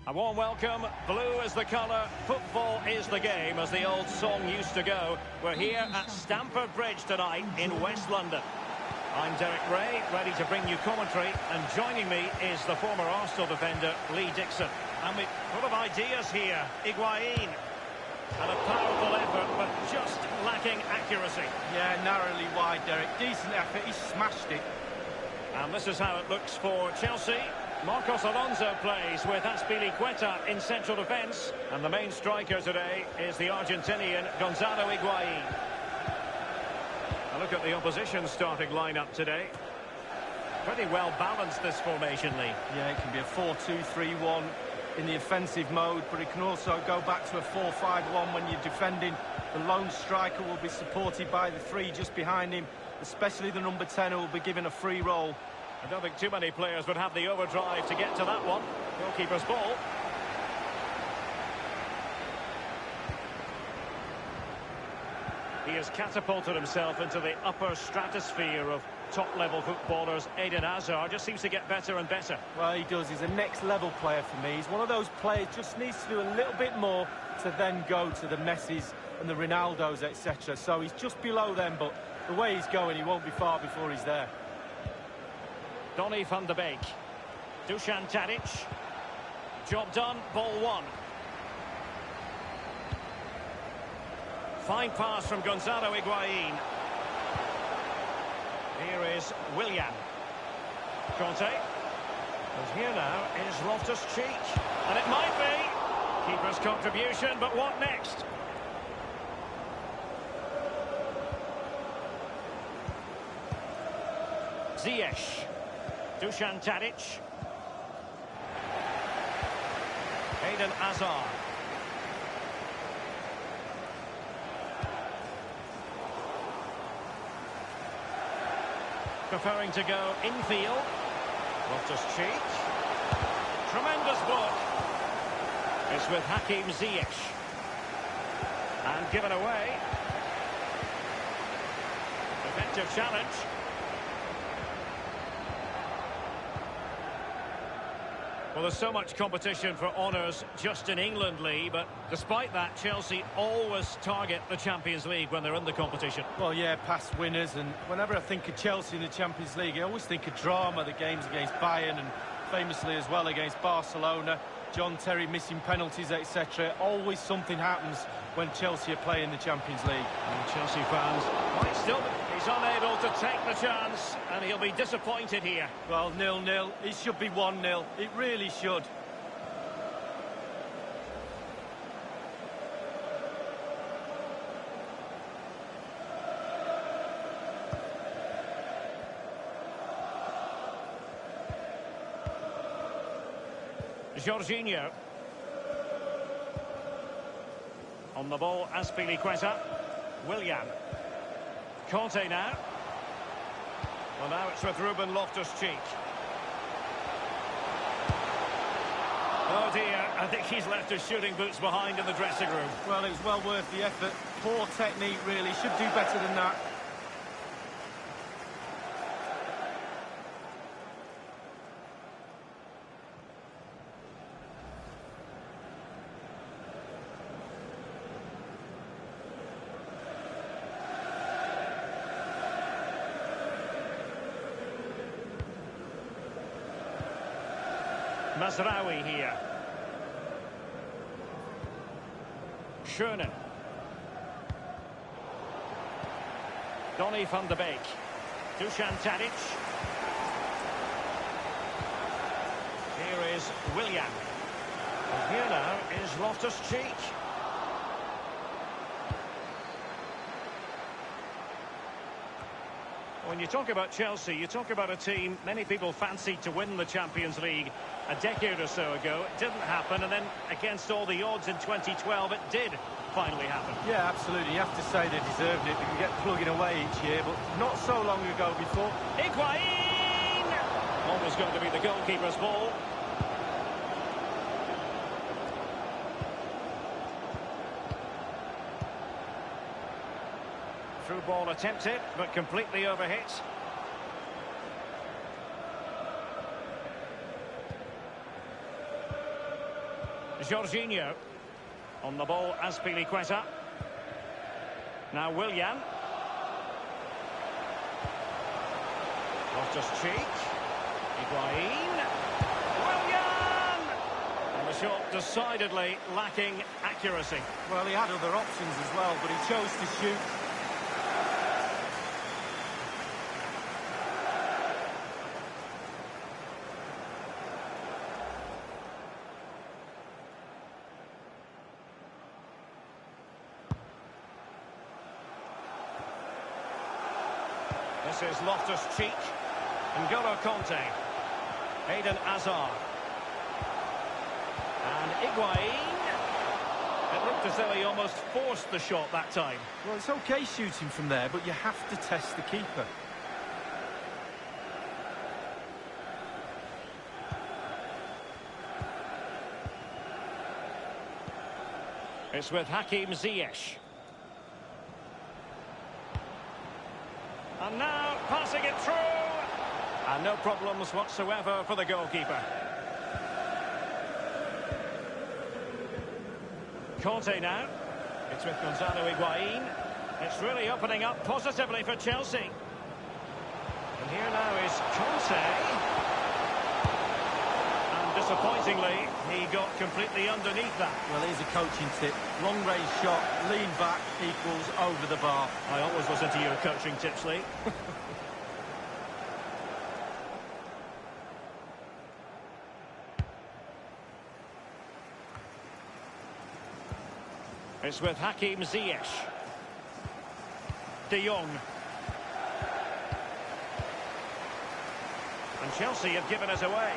A warm welcome. Blue is the colour, football is the game, as the old song used to go. We're here at Stamford Bridge tonight in West London. I'm Derek Ray, ready to bring you commentary, and joining me is the former Arsenal defender, Lee Dixon. And we've full of ideas here. Higuain. And a powerful effort, but just lacking accuracy. Yeah, narrowly wide, Derek. Decent effort, he smashed it. And this is how it looks for Chelsea. Marcos Alonso plays with Azpilicueta in central defence. And the main striker today is the Argentinian Gonzalo Higuain. A look at the opposition starting lineup today. Pretty well balanced, this formation, Lee. Yeah, it can be a 4-2-3-1 in the offensive mode, but it can also go back to a 4-5-1 when you're defending. The lone striker will be supported by the three just behind him, especially the number 10 who will be given a free role. I don't think too many players would have the overdrive to get to that one. Goalkeeper's ball. He has catapulted himself into the upper stratosphere of top-level footballers. Eden Hazard just seems to get better and better. Well, he does. He's a next-level player for me. He's one of those players just needs to do a little bit more to then go to the Messis and the Ronaldos, etc. So he's just below them, but the way he's going, he won't be far before he's there. Donny van de Beek. Dusan Tadic. Job done, ball one. Fine pass from Gonzalo Higuain. Here is Willian. Conte. And here now is Loftus-Cheek. And it might be. Keeper's contribution, but what next? Ziyech. Dusan Tadic. Eden Hazard. Preferring to go infield. Loftus-Cheek. Tremendous block. It's with Hakim Ziyech. And given away. Effective challenge. Well, there's so much competition for honours just in England, Lee, but despite that, Chelsea always target the Champions League when they're in the competition. Well, yeah, past winners, and whenever I think of Chelsea in the Champions League, I always think of drama, the games against Bayern, and famously as well against Barcelona, John Terry missing penalties, etc. Always something happens when Chelsea are playing the Champions League. And Chelsea fans might still be. He's unable to take the chance, and he'll be disappointed here. Well, 0-0. It should be 1-0. It really should. Jorginho. On the ball, Azpilicueta. Willian. Conte now. Well, now it's with Ruben Loftus-Cheek. Oh dear, I think he's left his shooting boots behind in the dressing room. Well, it was well worth the effort. Poor technique, really. Should do better than that. Mazraoui here. Schönen. Donny van de Beek. Dusan Tadic. Here is Willian. And here now is Loftus-Cheek. When you talk about Chelsea, you talk about a team many people fancied to win the Champions League a decade or so ago. It didn't happen, and then against all the odds in 2012, it did finally happen. Yeah, absolutely. You have to say they deserved it. They can get plugging away each year, but not so long ago before. Higuain! Always going to be the goalkeeper's ball. Through ball attempted, but completely overhit. Jorginho. On the ball, Azpilicueta. Now Willian. Loftus-Cheek. Higuain. Willian! And the shot decidedly lacking accuracy. Well, he had other options as well, but he chose to shoot. This is Loftus-Cheek. N'Golo Kanté. Eden Hazard. And Higuain. It looked as though he almost forced the shot that time. Well, it's okay shooting from there, but you have to test the keeper. It's with Hakim Ziyech. And now passing it through. And no problems whatsoever for the goalkeeper. Kanté now. It's with Gonzalo Higuain. It's really opening up positively for Chelsea. And here now is Kanté. And disappointingly, he got completely underneath that. Well, here's a coaching tip. Long range shot, lean back equals over the bar. I always listen to your coaching tips, Lee. It's with Hakim Ziyech. De Jong. And Chelsea have given us away.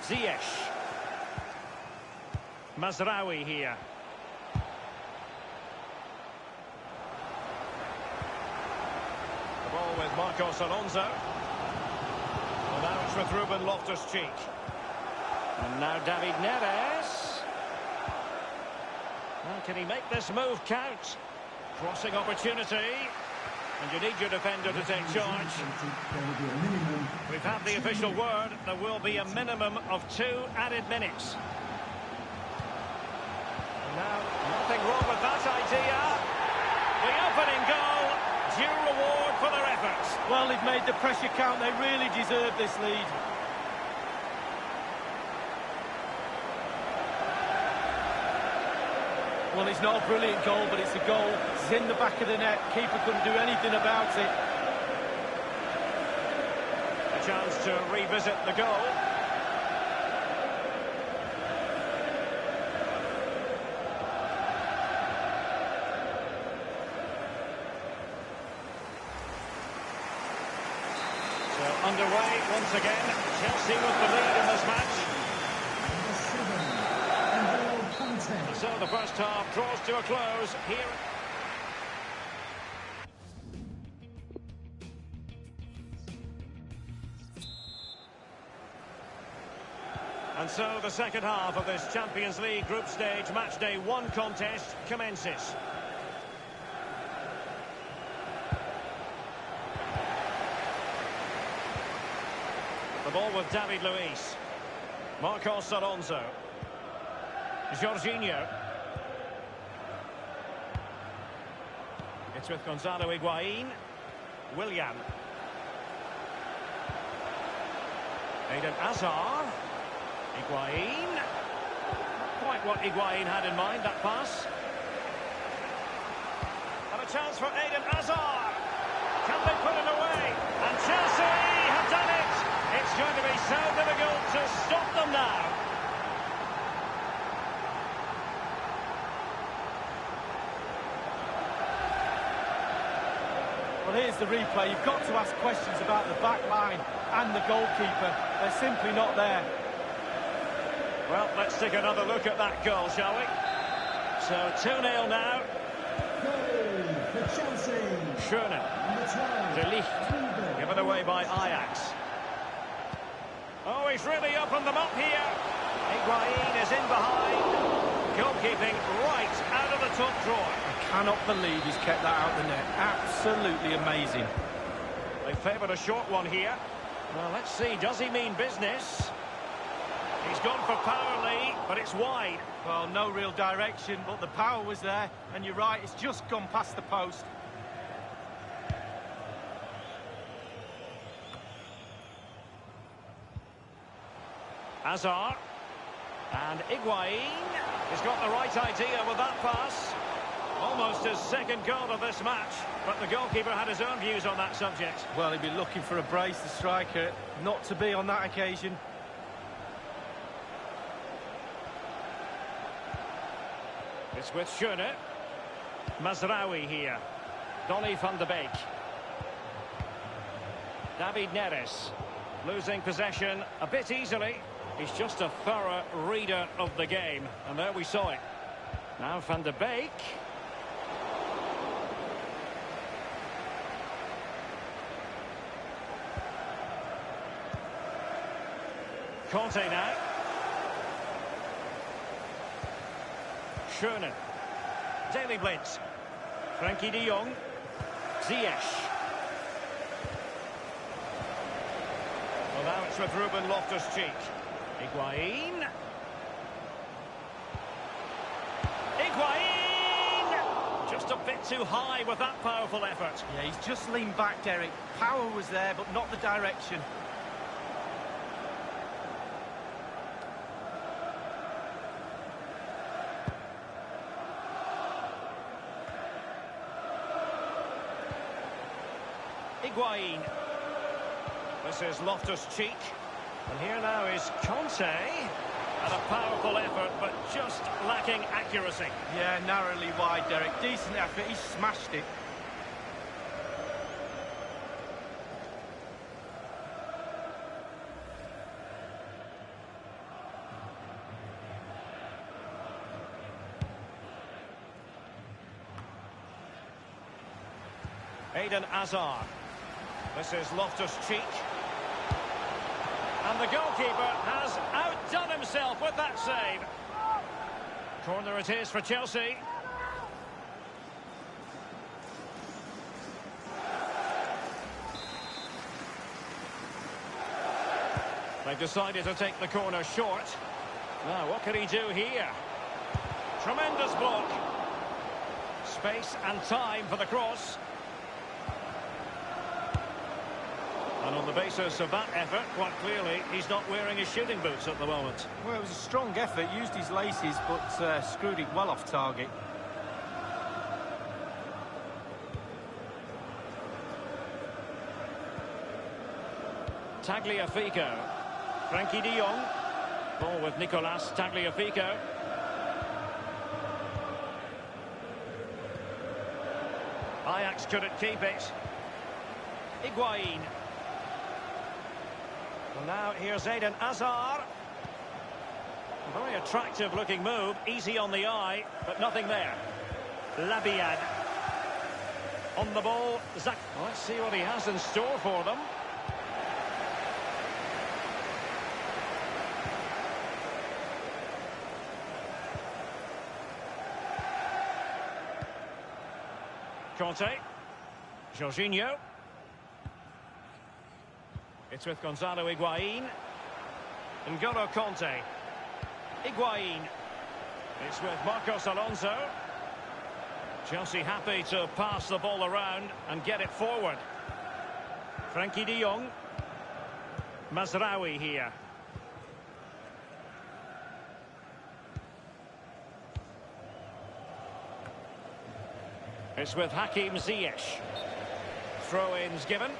Ziyech. Mazraoui here. The ball with Marcos Alonso. And now it's with Ruben Loftus-Cheek. And now David Neres. Now can he make this move count? Crossing opportunity. And you need your defender to take charge. We've had the official word. There will be a minimum of 2 added minutes. And now, nothing wrong with that idea. The opening goal. Due reward for their efforts. Well, they've made the pressure count. They really deserve this lead. Well, it's not a brilliant goal, but it's a goal. It's in the back of the net. Keeper couldn't do anything about it. A chance to revisit the goal. So underway once again. Chelsea with the lead in this match. So the first half draws to a close here. And so the second half of this Champions League group stage match day 1 contest commences. The ball with David Luiz. Marcos Alonso. Jorginho. It's with Gonzalo Higuain. Willian. Eden Hazard. Higuain. Not quite what Higuain had in mind, that pass. And a chance for Eden Hazard. Can they put it away? And Chelsea have done it. It's going to be so difficult to stop them now. Well, here's the replay. You've got to ask questions about the back line and the goalkeeper. They're simply not there. Well, let's take another look at that goal, shall we? So 2-0 now. Goal for Chelsea. Schöne. De Ligt. Given away by Ajax. Oh, he's really opened them up here. Higuain is in behind. Goalkeeping right out of the top drawer. I cannot believe he's kept that out of the net. Absolutely amazing. They favoured a short one here. Well, let's see, does he mean business? He's gone for power, Lee, but it's wide. Well, no real direction, but the power was there. And you're right, it's just gone past the post. Hazard. And Higuain. He's got the right idea with that pass. Almost his second goal of this match, but the goalkeeper had his own views on that subject. Well, he'd be looking for a brace, the striker, not to be on that occasion. It's with Schöne. Mazraoui here. Donny van de Beek. David Neres. Losing possession a bit easily. He's just a thorough reader of the game. And there we saw it. Now van de Beek. Conte now. Schöne. Daily Blitz. Frankie de Jong. Ziyech. Well, now it's with Ruben Loftus-Cheek. Higuain. Higuain! Just a bit too high with that powerful effort. Yeah, he's just leaned back, Derek. Power was there, but not the direction. Higuain. This is Loftus-Cheek. And here now is Conte. And a powerful effort, but just lacking accuracy. Yeah, narrowly wide, Derek. Decent effort. He smashed it. Eden Hazard. This is Loftus-Cheek. And the goalkeeper has outdone himself with that save. Corner it is for Chelsea. They've decided to take the corner short. Now, what can he do here? Tremendous block. Space and time for the cross. And on the basis of that effort, quite clearly, he's not wearing his shooting boots at the moment. Well, it was a strong effort, used his laces, but screwed it well off target. Tagliafico. Frankie de Jong. Ball with Nicolas Tagliafico. Ajax couldn't keep it. Higuain. And now here's Eden Hazard. A very attractive looking move, easy on the eye, but nothing there. Labiad. On the ball, Zach. Well, let's see what he has in store for them. Conte. Jorginho. It's with Gonzalo Higuain. N'Golo Conte. Higuain. It's with Marcos Alonso. Chelsea happy to pass the ball around and get it forward. Frankie de Jong. Mazraoui here. It's with Hakim Ziyech. Throw-ins given.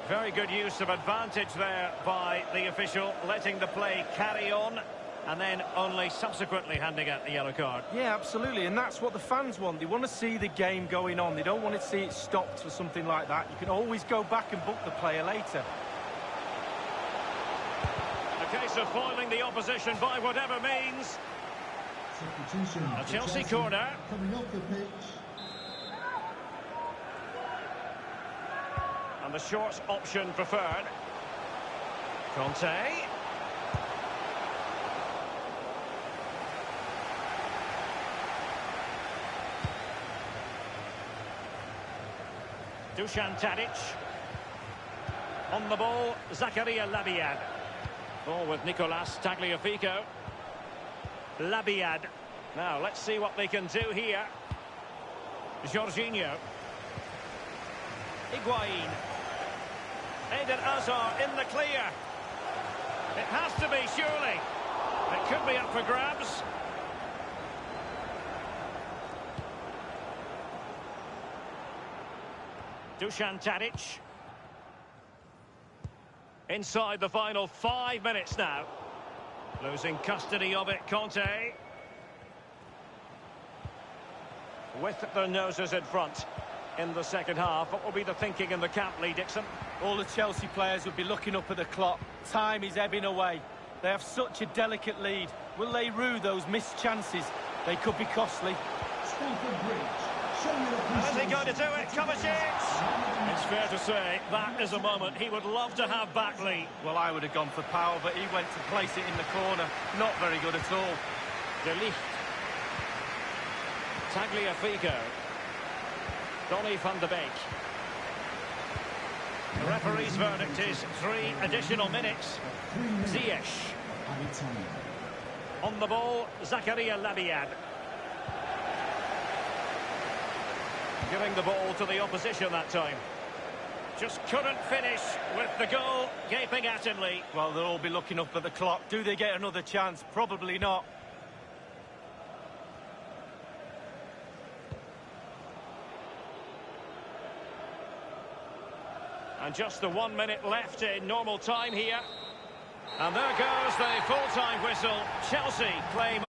Very good use of advantage there by the official, letting the play carry on and then only subsequently handing out the yellow card. Yeah, absolutely, and that's what the fans want. They want to see the game going on. They don't want to see it stopped for something like that. You can always go back and book the player later. A case of foiling the opposition by whatever means. Substitution. A Chelsea corner. Coming off the pitch. And the short option preferred. Conte. Dusan Tadic. On the ball, Zakaria Labiad. Ball with Nicolas Tagliafico. Labiad. Now, let's see what they can do here. Jorginho. Higuain. Eden Hazard in the clear. It has to be, surely. It could be up for grabs. Dusan Tadic. Inside the final 5 minutes now. Losing custody of it, Conte. With their noses in front in the second half. What will be the thinking in the camp, Lee Dixon? All the Chelsea players will be looking up at the clock. Time is ebbing away. They have such a delicate lead. Will they rue those missed chances? They could be costly. Stamford Bridge. Show your Is he appreciation. going to do it? Kovacic! It's fair to say that is a moment he would love to have back, Lee. Well, I would have gone for power, but he went to place it in the corner. Not very good at all. De Ligt. Tagliafico. Donny van de Beek. The referee's verdict is 3 additional minutes. 3 minutes. Ziyech. Added time. On the ball, Zakaria Labiad. Giving the ball to the opposition that time. Just couldn't finish with the goal gaping at him, Lee. Well, they'll all be looking up at the clock. Do they get another chance? Probably not. And just the 1 minute left in normal time here. And there goes the full-time whistle. Chelsea claim